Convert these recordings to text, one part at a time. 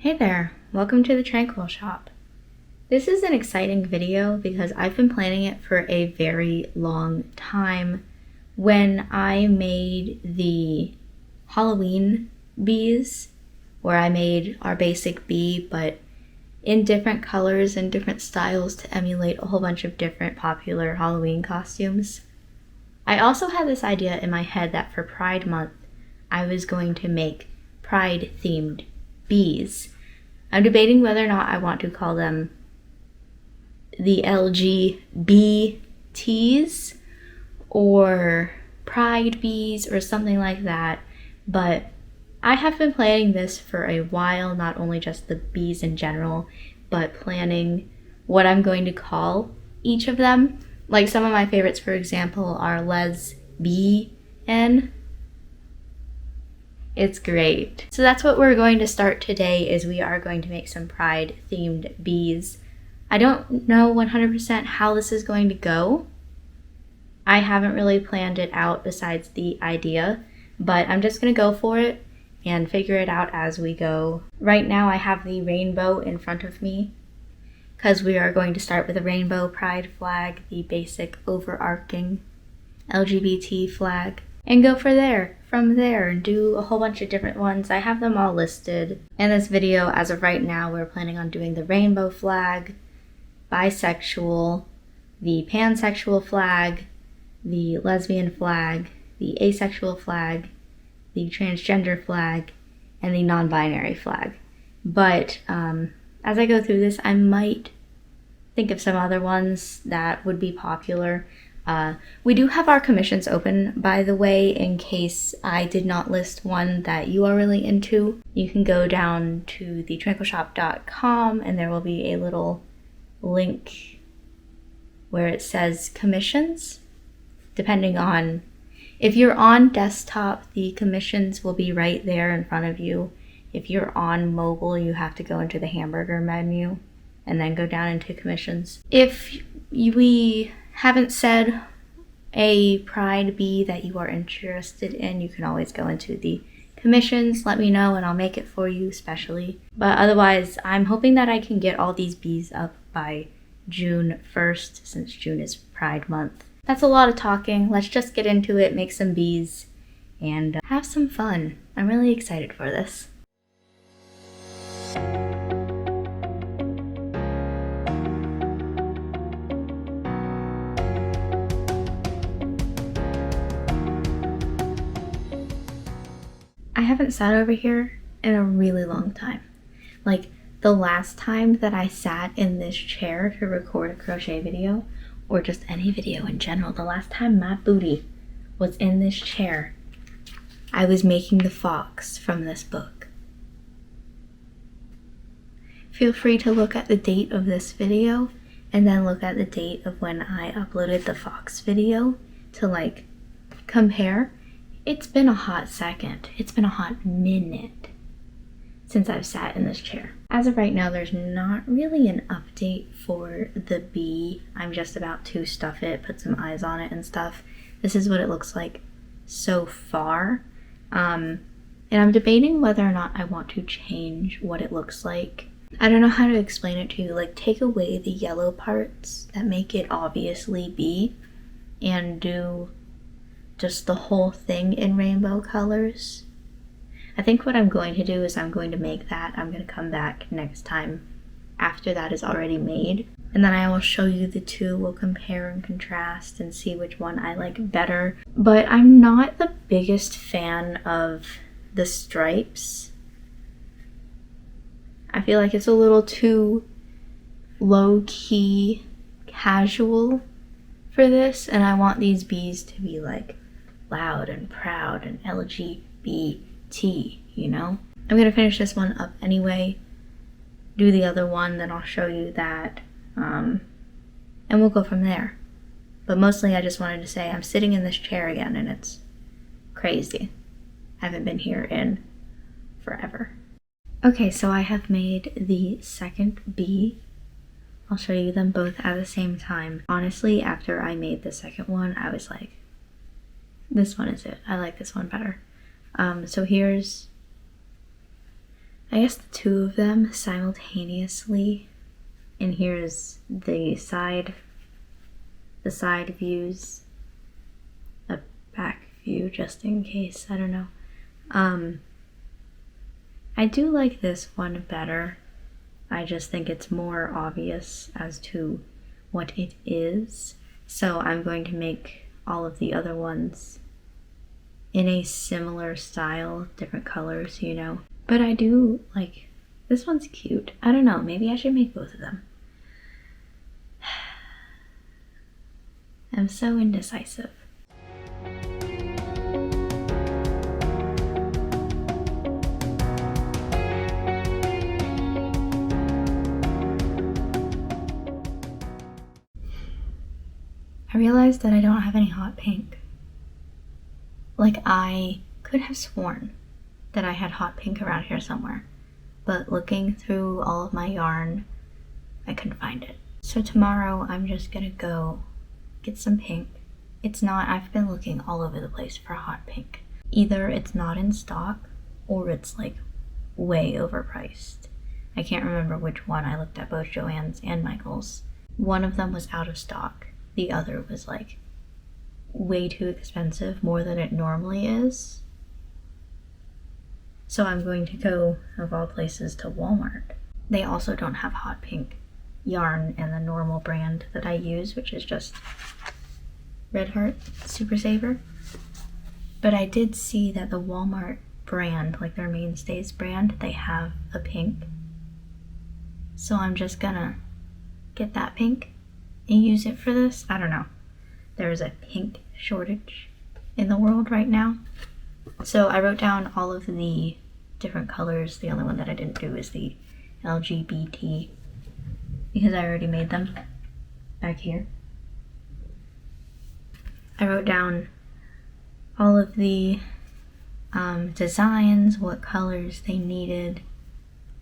Hey there, welcome to the Tranquil Shop. This is an exciting video because I've been planning it for a very long time. When I made the Halloween bees, where I made our basic bee, but in different colors and different styles to emulate a whole bunch of different popular Halloween costumes. I also had this idea in my head that for Pride Month, I was going to make Pride-themed bees. I'm debating whether or not I want to call them the LGBTs or Pride bees or something like that, but I have been planning this for a while, not only just the bees in general, but planning what I'm going to call each of them. Like some of my favorites, for example, are lesbian. It's great. So that's what we're going to start today, is we are going to make some Pride themed bees. I don't know 100% how this is going to go. I haven't really planned it out besides the idea, but I'm just gonna go for it and figure it out as we go. Right now I have the rainbow in front of me because we are going to start with a rainbow pride flag, the basic overarching LGBT flag, and go from there and do a whole bunch of different ones. I have them all listed in this video. As of right now, we're planning on doing the rainbow flag, bisexual, the pansexual flag, the lesbian flag, the asexual flag, the transgender flag, and the non-binary flag. But as I go through this, I might think of some other ones that would be popular. We do have our commissions open, by the way, in case I did not list one that you are really into. You can go down to thetranquilshop.com and there will be a little link where it says commissions. Depending on, if you're on desktop, the commissions will be right there in front of you. If you're on mobile, you have to go into the hamburger menu and then go down into commissions. If we haven't said a Pride bee that you are interested in, you can always go into the commissions, let me know and I'll make it for you specially. But otherwise, I'm hoping that I can get all these bees up by June 1st, since June is Pride Month. That's a lot of talking. Let's just get into it, make some bees, and have some fun. I'm really excited for this. I haven't sat over here in a really long time. Like, the last time that I sat in this chair to record a crochet video, or just any video in general, the last time my booty was in this chair, I was making the fox from this book. Feel free to look at the date of this video and then look at the date of when I uploaded the fox video to like compare. It's been a hot second. It's been a hot minute since I've sat in this chair. As of right now, there's not really an update for the bee. I'm just about to stuff it, put some eyes on it and stuff. This is what it looks like so far. And I'm debating whether or not I want to change what it looks like. I don't know how to explain it to you. Like, take away the yellow parts that make it obviously bee and do just the whole thing in rainbow colors. I think what I'm going to do is I'm going to make that. I'm going to come back next time after that is already made. And then I will show you the two. We'll compare and contrast and see which one I like better. But I'm not the biggest fan of the stripes. I feel like it's a little too low-key casual for this. And I want these bees to be like loud and proud and LGBT. You know? I'm gonna finish this one up anyway, do the other one, then I'll show you that, and we'll go from there. But mostly I just wanted to say I'm sitting in this chair again and it's crazy. I haven't been here in forever. Okay, so I have made the second bee. I'll show you them both at the same time. Honestly, after I made the second one, I was like, this one is it. I like this one better. So here's I guess the two of them simultaneously. And here's the side views, a back view just in case, I don't know. I do like this one better. I just think it's more obvious as to what it is. So I'm going to make all of the other ones in a similar style, different colors, you know. But I do like, this one's cute. I don't know, maybe I should make both of them. I'm so indecisive. I realized that I don't have any hot pink. Like, I could have sworn that I had hot pink around here somewhere, but looking through all of my yarn, I couldn't find it. So tomorrow I'm just gonna go get some pink. I've been looking all over the place for hot pink. Either it's not in stock or it's like way overpriced. I can't remember which one. I looked at both Joann's and Michael's. One of them was out of stock. The other was like way too expensive, more than it normally is. So I'm going to go, of all places, to Walmart. They also don't have hot pink yarn in the normal brand that I use, which is just Red Heart Super Saver. But I did see that the Walmart brand, like their Mainstays brand, they have a pink. So I'm just gonna get that pink and use it for this. I don't know. There's a pink shortage in the world right now. So I wrote down all of the different colors. The only one that I didn't do is the LGBT, because I already made them back here. I wrote down all of the designs, what colors they needed,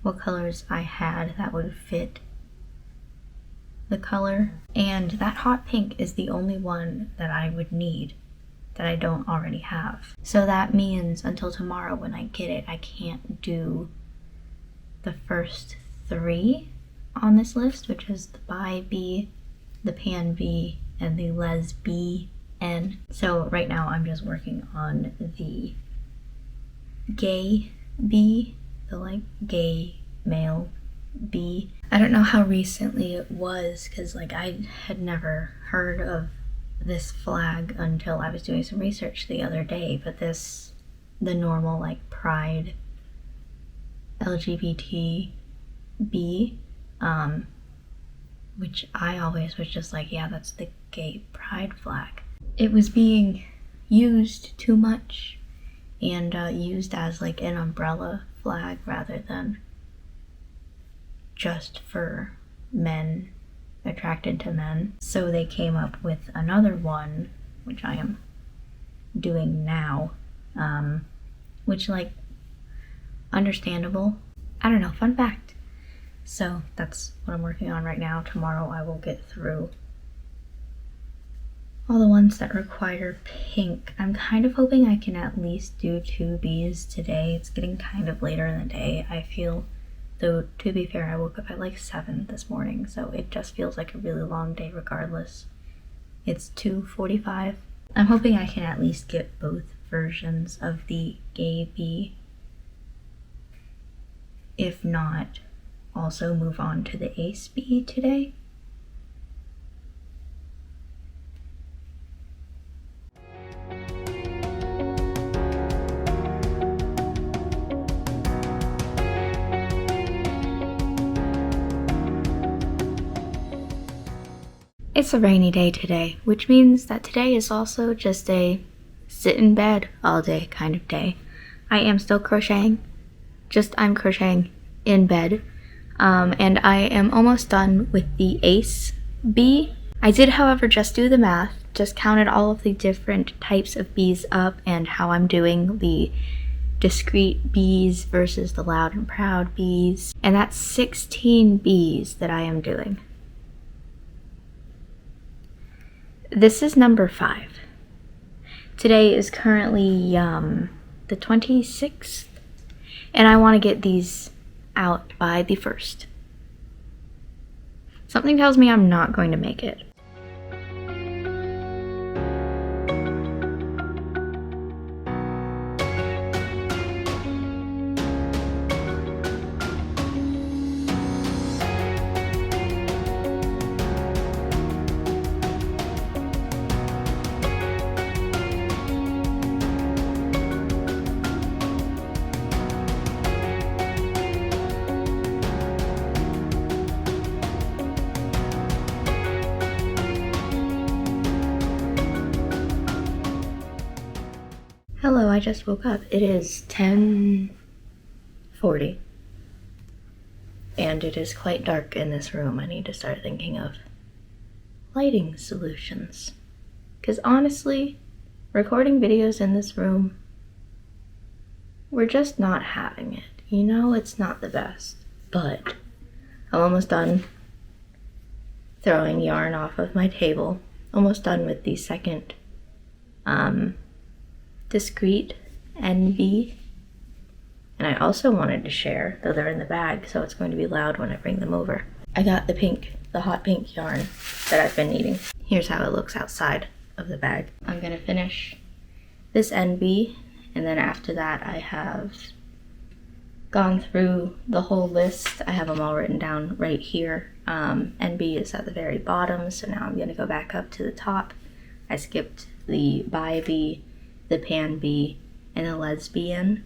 what colors I had that would fit the color, and that hot pink is the only one that I would need that I don't already have. So that means until tomorrow when I get it, I can't do the first 3 on this list, which is the Bi B, the Pan B, and the Les B N. So right now I'm just working on the gay B, the like gay male B. I don't know how recently it was, because like I had never heard of this flag until I was doing some research the other day, but the normal like pride LGBT B, which I always was just like, yeah, that's the gay pride flag. It was being used too much and used as like an umbrella flag rather than just for men attracted to men. So they came up with another one, which I am doing now, which like, understandable. I don't know, fun fact. So that's what I'm working on right now. Tomorrow I will get through all the ones that require pink. I'm kind of hoping I can at least do 2 Bs today. It's getting kind of later in the day, I feel. Though, to be fair, I woke up at like 7 this morning, so it just feels like a really long day regardless. It's 2:45. I'm hoping I can at least get both versions of the gay bee. If not, also move on to the ace bee today. It's a rainy day today, which means that today is also just a sit in bed all day kind of day. I am still crocheting, just I'm crocheting in bed, and I am almost done with the ace bee. I did, however, just do the math, just counted all of the different types of bees up and how I'm doing the discreet bees versus the loud and proud bees, and that's 16 bees that I am doing. This is number 5. Today is currently the 26th, and I want to get these out by the 1st. Something tells me I'm not going to make it. Hello, I just woke up. It is 10:40 and it is quite dark in this room. I need to start thinking of lighting solutions. Because honestly, recording videos in this room, we're just not having it. You know, it's not the best. But I'm almost done throwing yarn off of my table. Almost done with the second discreet NV. And I also wanted to share, though they're in the bag, so it's going to be loud when I bring them over. I got the hot pink yarn that I've been needing. Here's how it looks outside of the bag. I'm gonna finish this NV, and then after that I have gone through the whole list. I have them all written down right here. NB is at the very bottom, so now I'm gonna go back up to the top. I skipped the By Bee, the Pan Bee, and the Lesbian.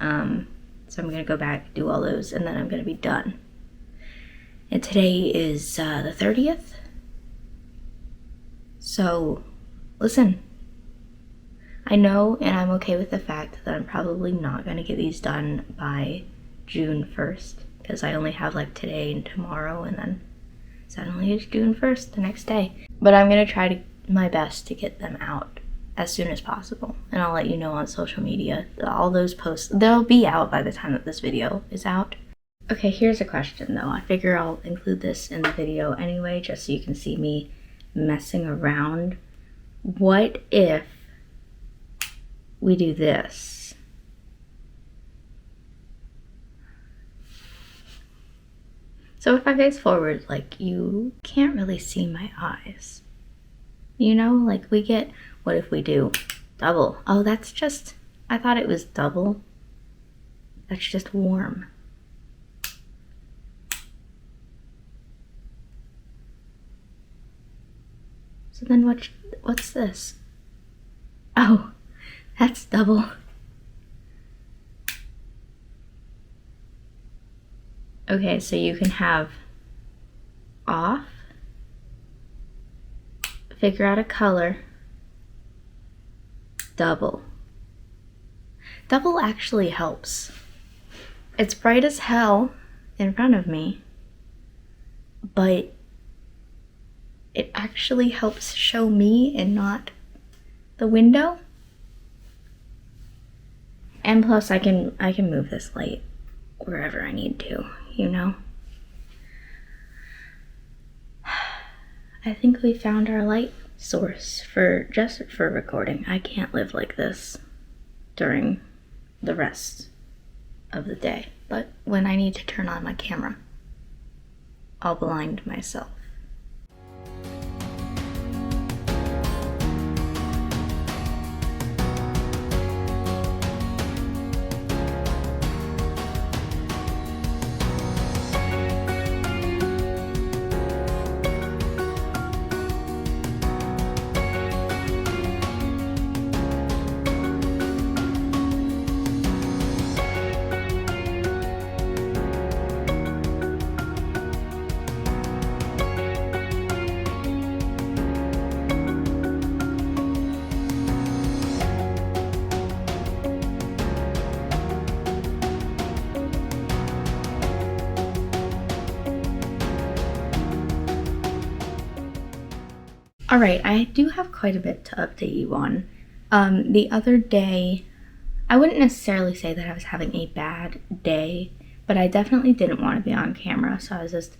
So I'm gonna go back, do all those, and then I'm gonna be done. And today is the 30th. So, listen. I know, and I'm okay with the fact that I'm probably not gonna get these done by June 1st, because I only have like today and tomorrow, and then suddenly it's June 1st the next day. But I'm gonna try my best to get them out as soon as possible, and I'll let you know on social media. All those posts, they'll be out by the time that this video is out. Okay, here's a question though. I figure I'll include this in the video anyway, just so you can see me messing around. What if we do this? So if I face forward, like, you can't really see my eyes. You know, like, we get, what if we do double? Oh, that's just, I thought it was double. That's just warm. So then what's this? Oh, that's double. Okay, so you can have off, figure out a color, double. Double actually helps. It's bright as hell in front of me, but it actually helps show me and not the window. And plus I can move this light wherever I need to, you know? I think we found our light source for recording. I can't live like this during the rest of the day, but when I need to turn on my camera, I'll blind myself. All right, I do have quite a bit to update you on. The other day, I wouldn't necessarily say that I was having a bad day, but I definitely didn't want to be on camera, so I was just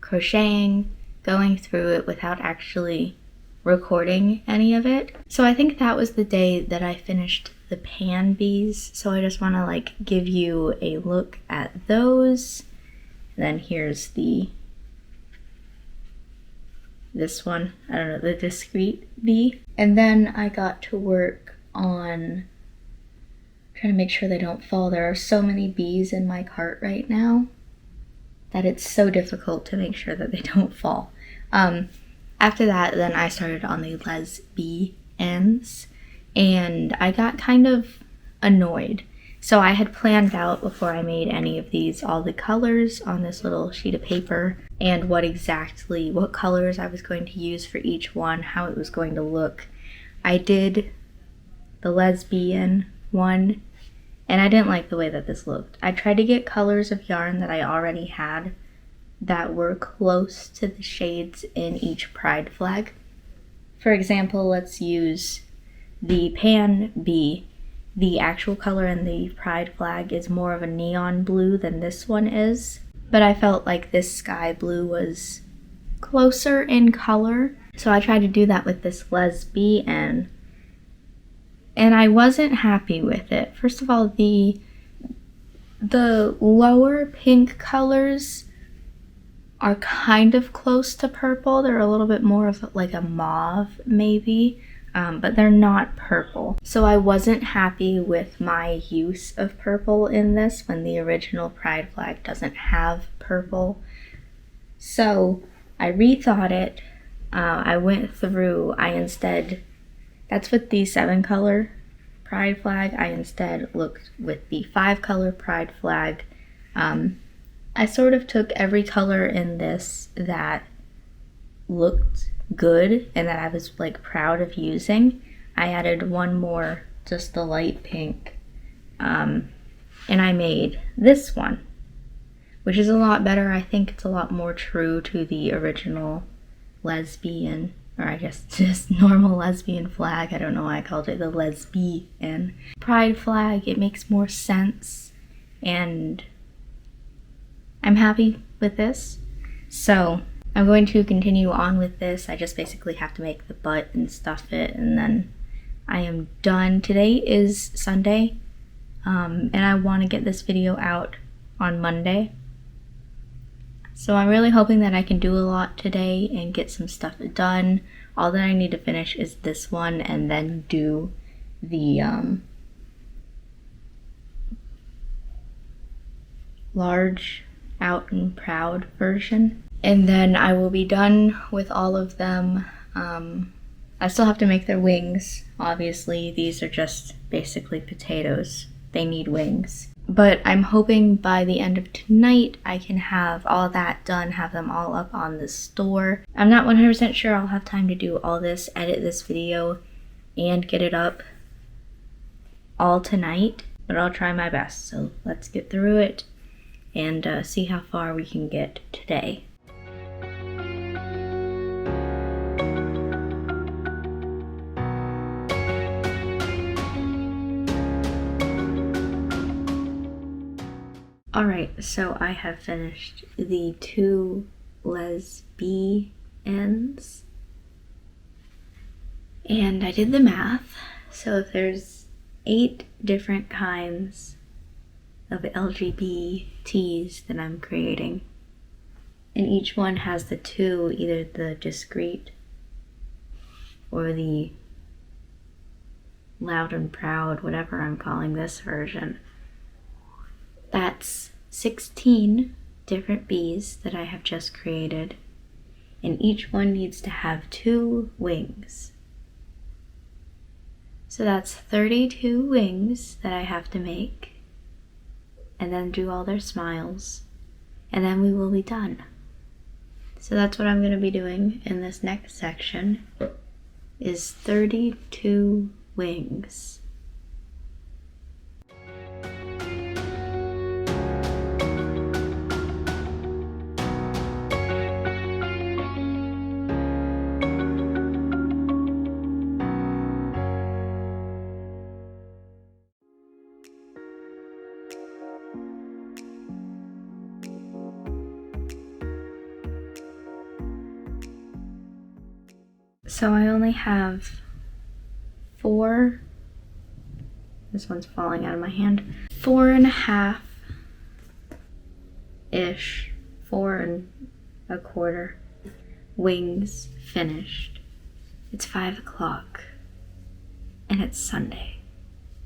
crocheting, going through it without actually recording any of it. So I think that was the day that I finished the pan bees. So I just want to like give you a look at those. And then here's this one, I don't know, the discreet bee. And then I got to work on trying to make sure they don't fall. There are so many bees in my cart right now that it's so difficult to make sure that they don't fall. After that, then I started on the lesbians, and I got kind of annoyed. So I had planned out before I made any of these all the colors on this little sheet of paper and what colors I was going to use for each one, how it was going to look. I did the lesbian one, and I didn't like the way that this looked. I tried to get colors of yarn that I already had that were close to the shades in each pride flag. For example, let's use the pan bee. The actual color in the pride flag is more of a neon blue than this one is, but I felt like this sky blue was closer in color, so I tried to do that with this lesbian, and I wasn't happy with it. First of all, the lower pink colors are kind of close to purple. They're a little bit more of like a mauve maybe, but they're not purple. So I wasn't happy with my use of purple in this when the original pride flag doesn't have purple. So I rethought it. I went through, that's with the 7-color pride flag. I instead looked with the 5-color pride flag. I sort of took every color in this that looked good and that I was like proud of using. I added one more, just the light pink, and I made this one, which is a lot better. I think it's a lot more true to the original lesbian, or I guess just normal lesbian flag. I don't know why I called it the lesbian pride flag. It makes more sense, and I'm happy with this. So I'm going to continue on with this. I just basically have to make the butt and stuff it, and then I am done. Today is Sunday, and I want to get this video out on Monday. So I'm really hoping that I can do a lot today and get some stuff done. All that I need to finish is this one, and then do the large out and proud version, and then I will be done with all of them. I still have to make their wings. Obviously, these are just basically potatoes. They need wings. But I'm hoping by the end of tonight I can have all that done, have them all up on the store. I'm not 100% sure I'll have time to do all this, edit this video, and get it up all tonight, but I'll try my best. So let's get through it and see how far we can get today. Alright, so I have finished the 2 lesbians, and I did the math. So if there's 8 different kinds of LGBTs that I'm creating, and each one has the 2, either the discreet or the loud and proud, whatever I'm calling this version. That's 16 different bees that I have just created, and each one needs to have 2 wings. So that's 32 wings that I have to make, and then do all their smiles, and then we will be done. So that's what I'm going to be doing in this next section, is 32 wings. So I only have 4, this one's falling out of my hand, 4.5-ish, 4.25 wings finished. It's 5 o'clock and it's Sunday.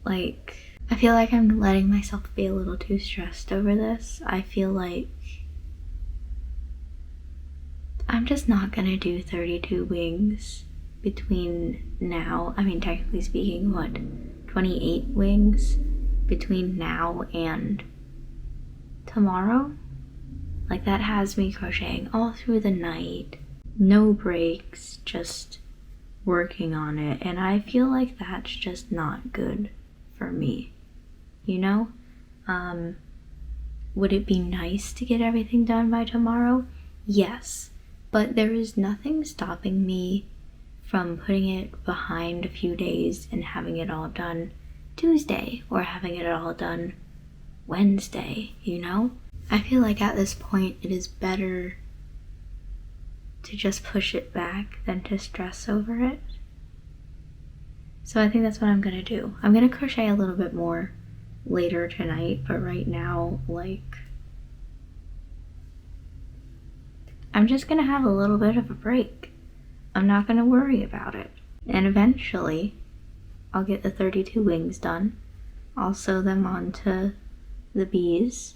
Like, I feel like I'm letting myself be a little too stressed over this. I feel like I'm just not gonna do 32 wings between now, I mean technically speaking, what, 28 wings between now and tomorrow? Like, that has me crocheting all through the night, no breaks, just working on it, and I feel like that's just not good for me, you know? Would it be nice to get everything done by tomorrow? Yes, but there is nothing stopping me from putting it behind a few days and having it all done Tuesday or having it all done Wednesday, you know? I feel like at this point it is better to just push it back than to stress over it. So I think that's what I'm gonna do. I'm gonna crochet a little bit more later tonight, but right now, like, I'm just gonna have a little bit of a break. I'm not gonna worry about it. And eventually, I'll get the 32 wings done. I'll sew them onto the bees,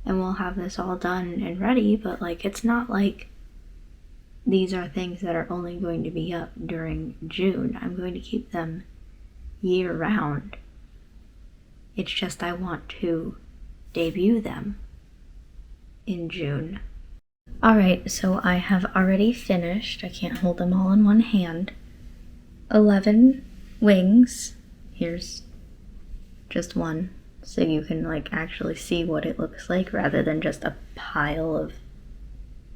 and we'll have this all done and ready, but like, it's not like these are things that are only going to be up during June. I'm going to keep them year round. It's just I want to debut them in June. Alright, so I have already finished, I can't hold them all in one hand, 11 wings. Here's just one, so you can like actually see what it looks like rather than just a pile of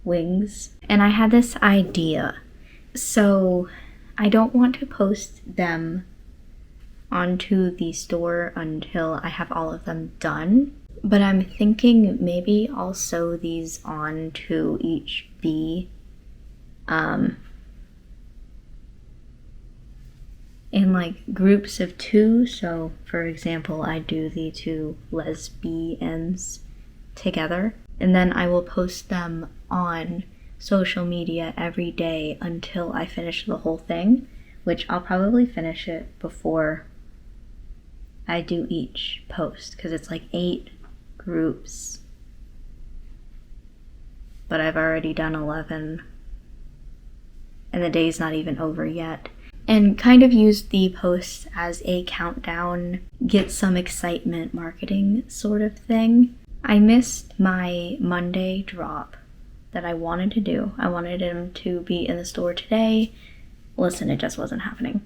wings. And I had this idea, so I don't want to post them onto the store until I have all of them done, but I'm thinking maybe I'll sew these onto each bee in like groups of 2. So for example, I do the 2 lesbians together, and then I will post them on social media every day until I finish the whole thing, which I'll probably finish it before I do each post, because it's like 8 groups, but I've already done 11 and the day's not even over yet. And kind of used the posts as a countdown, get some excitement marketing sort of thing. I missed my Monday drop that I wanted to do. I wanted him to be in the store today. Listen, it just wasn't happening.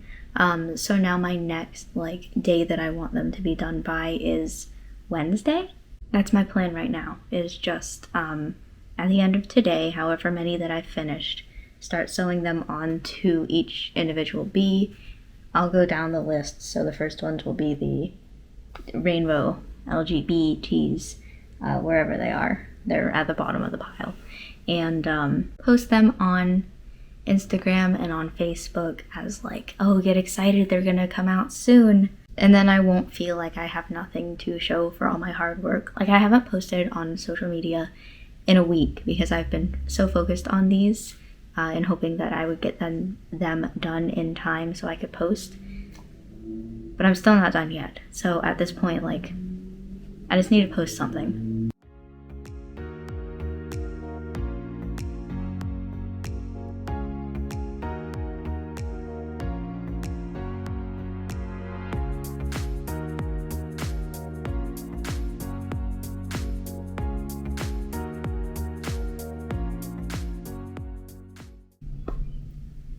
So now my next like day that I want them to be done by is Wednesday. That's my plan right now, is just at the end of today, however many that I've finished, start sewing them onto each individual bee. I'll go down the list, so the first ones will be the rainbow LGBTs, wherever they are. They're at the bottom of the pile. And post them on Instagram and on Facebook as like, oh, get excited, they're gonna come out soon. And then I won't feel like I have nothing to show for all my hard work. Like, I haven't posted on social media in a week because I've been so focused on these and hoping that I would get them done in time so I could post. But I'm still not done yet. So at this point, like, I just need to post something.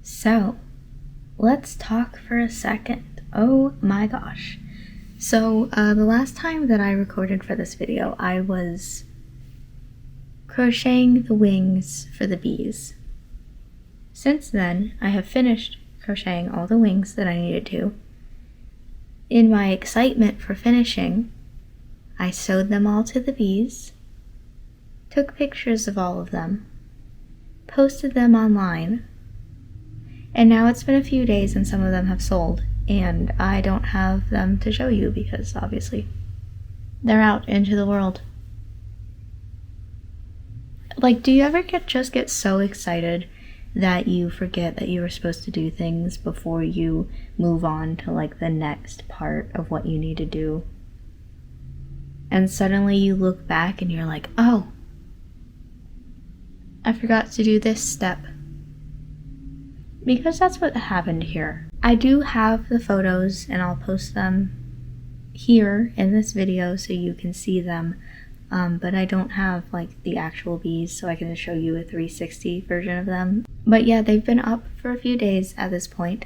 So, let's talk for a second. Oh my gosh. So, the last time that I recorded for this video, I was crocheting the wings for the bees. Since then, I have finished crocheting all the wings that I needed to. In my excitement for finishing, I sewed them all to the bees, took pictures of all of them, posted them online, And now it's been a few days and some of them have sold, and I don't have them to show you because obviously they're out into the world. Like, do you ever just get so excited that you forget that you were supposed to do things before you move on to like the next part of what you need to do? And suddenly you look back and you're like, oh, I forgot to do this step. Because that's what happened here. I do have the photos and I'll post them here in this video so you can see them. But I don't have like the actual bees, so I can just show you a 360 version of them. But yeah, they've been up for a few days at this point.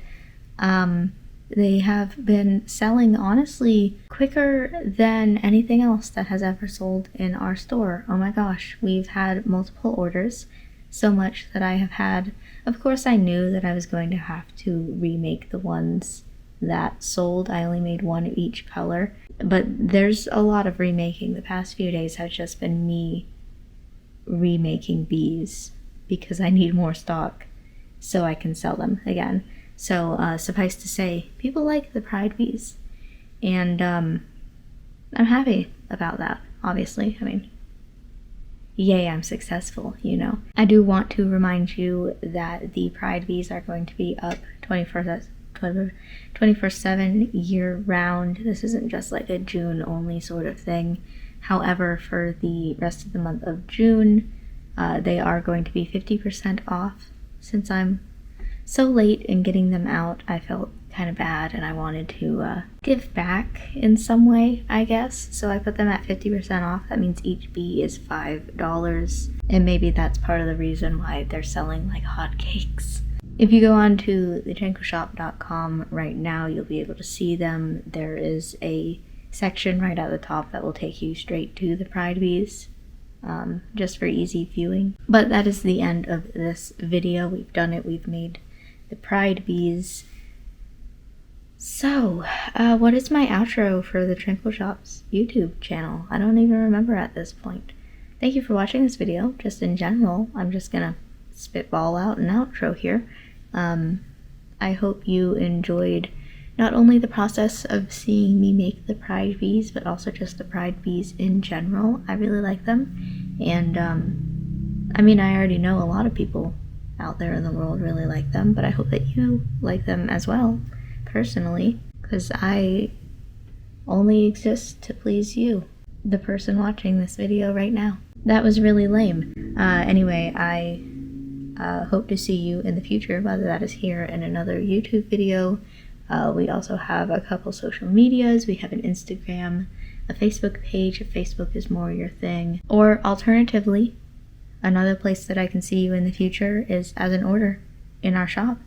They have been selling honestly quicker than anything else that has ever sold in our store. Oh my gosh, we've had multiple orders, so much that I have had, of course I knew that I was going to have to remake the ones that sold. I only made one of each color. But there's a lot of remaking. The past few days has just been me remaking bees because I need more stock so I can sell them again. So suffice to say, people like the Pride bees, and I'm happy about that, obviously. I mean, yay, I'm successful, you know. I do want to remind you that the Pride bees are going to be up 24/7 year round. This isn't just like a June only sort of thing. However, for the rest of the month of June, they are going to be 50% off. Since I'm so late in getting them out, I felt kind of bad and I wanted to give back in some way, I guess. So I put them at 50% off. That means each bee is $5. And maybe that's part of the reason why they're selling like hotcakes. If you go on to thetranquilshop.com right now, you'll be able to see them. There is a section right at the top that will take you straight to the Pride bees, just for easy viewing. But that is the end of this video. We've done it. We've made the Pride bees. So, what is my outro for the Tranquil Shop's YouTube channel? I don't even remember at this point. Thank you for watching this video. Just in general, I'm just gonna spitball out an outro here. I hope you enjoyed not only the process of seeing me make the Pride bees, but also just the Pride bees in general. I really like them, and I mean, I already know a lot of people out there in the world really like them, but I hope that you like them as well, personally, because I only exist to please you, the person watching this video right now. That was really lame. Anyway, I hope to see you in the future, whether that is here in another YouTube video. We also have a couple social medias. We have an Instagram, a Facebook page if Facebook is more your thing. Or alternatively, another place that I can see you in the future is as an order in our shop.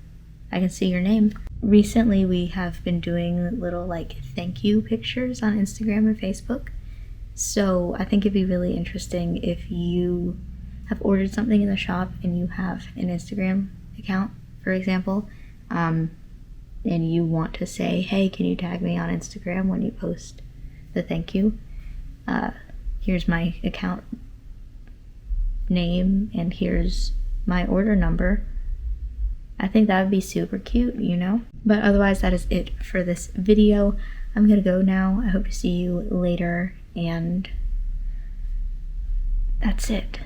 I can see your name. Recently, we have been doing little like thank you pictures on Instagram and Facebook. So I think it'd be really interesting if you have ordered something in the shop and you have an Instagram account, for example, and you want to say, hey, can you tag me on Instagram when you post the thank you? Here's my account name and here's my order number. I think that would be super cute, you know? But otherwise, that is it for this video. I'm gonna go now. I hope to see you later, and that's it.